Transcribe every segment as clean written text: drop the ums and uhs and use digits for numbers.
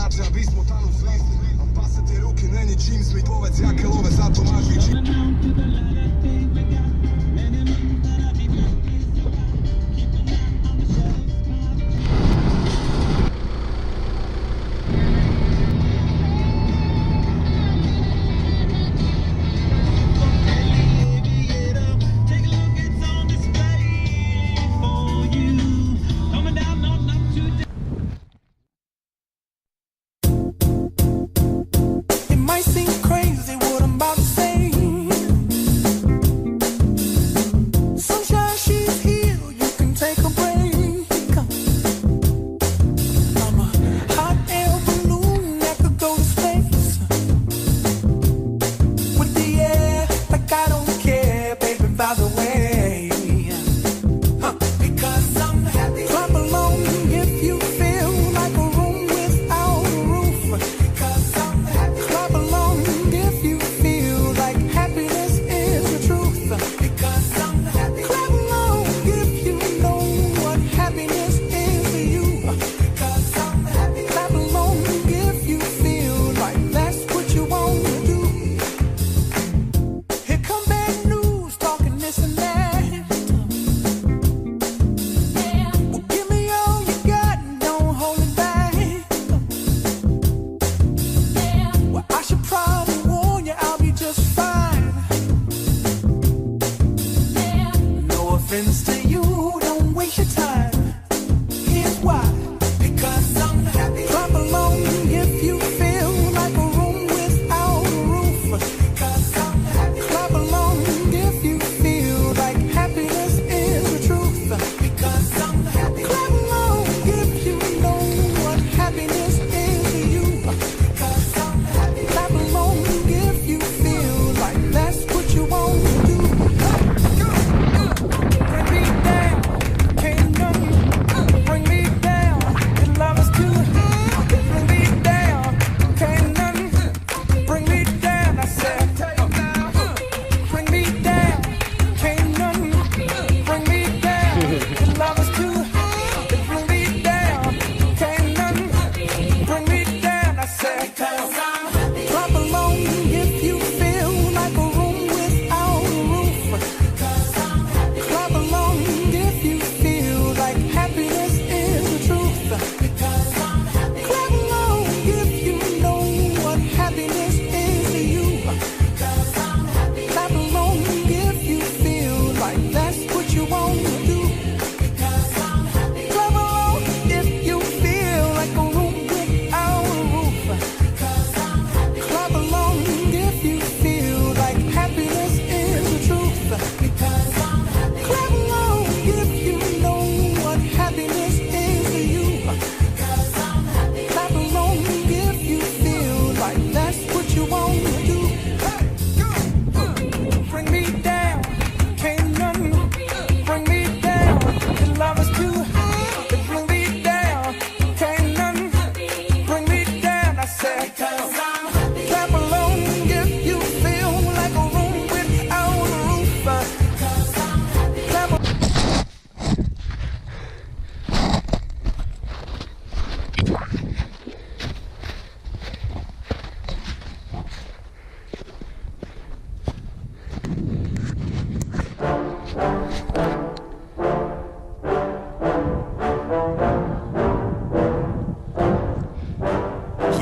igrače, a bismo tamo zvezde. A pa se te ruke ne ničim zmi, povedz jake love, zato mažu i čim.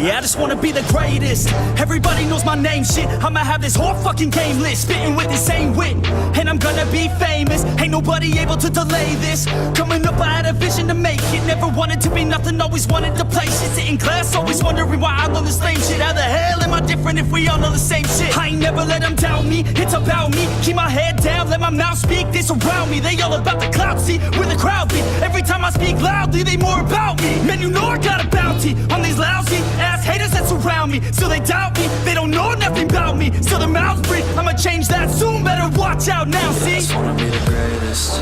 Yeah, I just wanna be the greatest. Everybody knows my name, shit. I'ma have this whole fucking game list, spitting with the same wit, and I'm gonna be famous. Ain't nobody able to delay this. Coming up, I had a vision to make it. Never wanted to be nothing, always wanted to play shit. Sit in class, always wondering why I love the same shit. How the hell am I different if we all know the same shit? I ain't never let them doubt me, it's about me. Keep my head down, let my mouth speak. They surround me, they all about the clout, see where the crowd be. Every time I speak loudly, they more about me. Man, you know I got a bounty on these lousy ass haters that surround me. Still they doubt me, they don't know nothing about me. Still their mouths breathe, I'ma change that soon. Better watch out now, see? I just wanna be the greatest,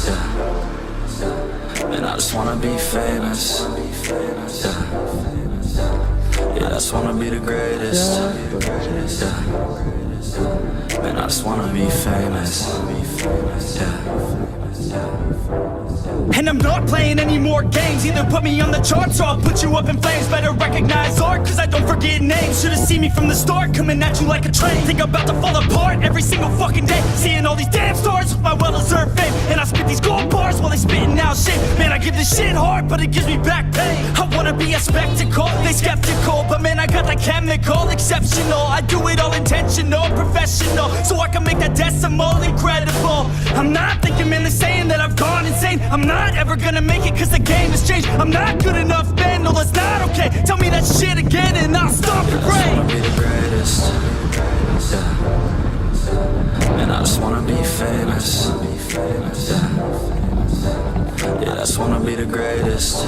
yeah. And I just wanna be famous, yeah. Yeah, I just wanna be the greatest, yeah. And I just wanna be famous, yeah. And I'm not playing any more games. Either put me on the charts or I'll put you up in flames. Better recognize art, cause I don't forget names. Should've seen me from the start, coming at you like a train. Think I'm about to fall apart every single fucking day. Seeing all these damn stars with my well-deserved fame. And I spit these gold bars while they spitting out shit. Man, I give this shit hard, but it gives me back pain. I wanna be a spectacle, they skeptical. But man, I got that chemical, exceptional. I do it all intentional, professional. So I can make that decimal incredible. I'm not thinking, man, they're saying that I've gone insane. I'm not ever gonna make it cause the game has changed. I'm not good enough, man, no that's not okay. Tell me that shit again and I'll stop your brain. I just wanna be the greatest, yeah. And I just wanna be famous, yeah, I just wanna be the greatest,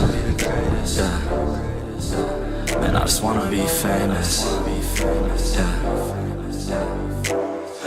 yeah. And I just wanna be famous, yeah.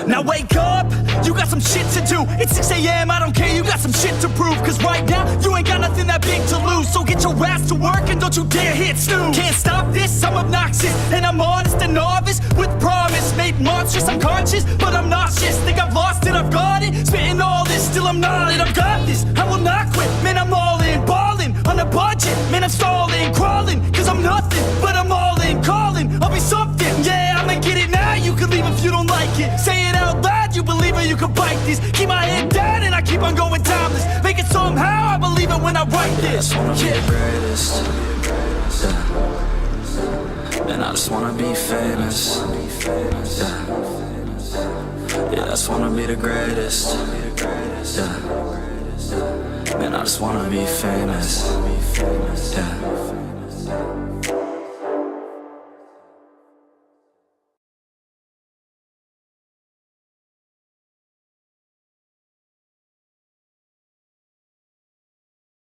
Now wake up, you got some shit to do. It's 6 a.m, I don't care, you got some shit to prove. Cause right now, you ain't got nothing that big to lose. So get your ass to work and don't you dare hit snooze. Can't stop this, I'm obnoxious. And I'm honest and novice with promise. Made monstrous, I'm conscious, but I'm nauseous. Think I've lost it, I've got it. Spitting all this, still I'm not it. I've got this, I will not quit. Man, I'm all in, balling on a budget. Man, I'm stalling, crawling, cause I'm nothing. But I'm all in, calling, I'll be something. Yeah, I'ma get it now, you can leave if you don't like it. Say it out loud, you believe it, you can bite this. Keep my head down and I keep on going timeless. Make it somehow, I believe it when I write this. I just wanna be the greatest, yeah. And I just wanna be famous, yeah. Yeah, I just wanna be the greatest, yeah. And I just wanna be famous, yeah.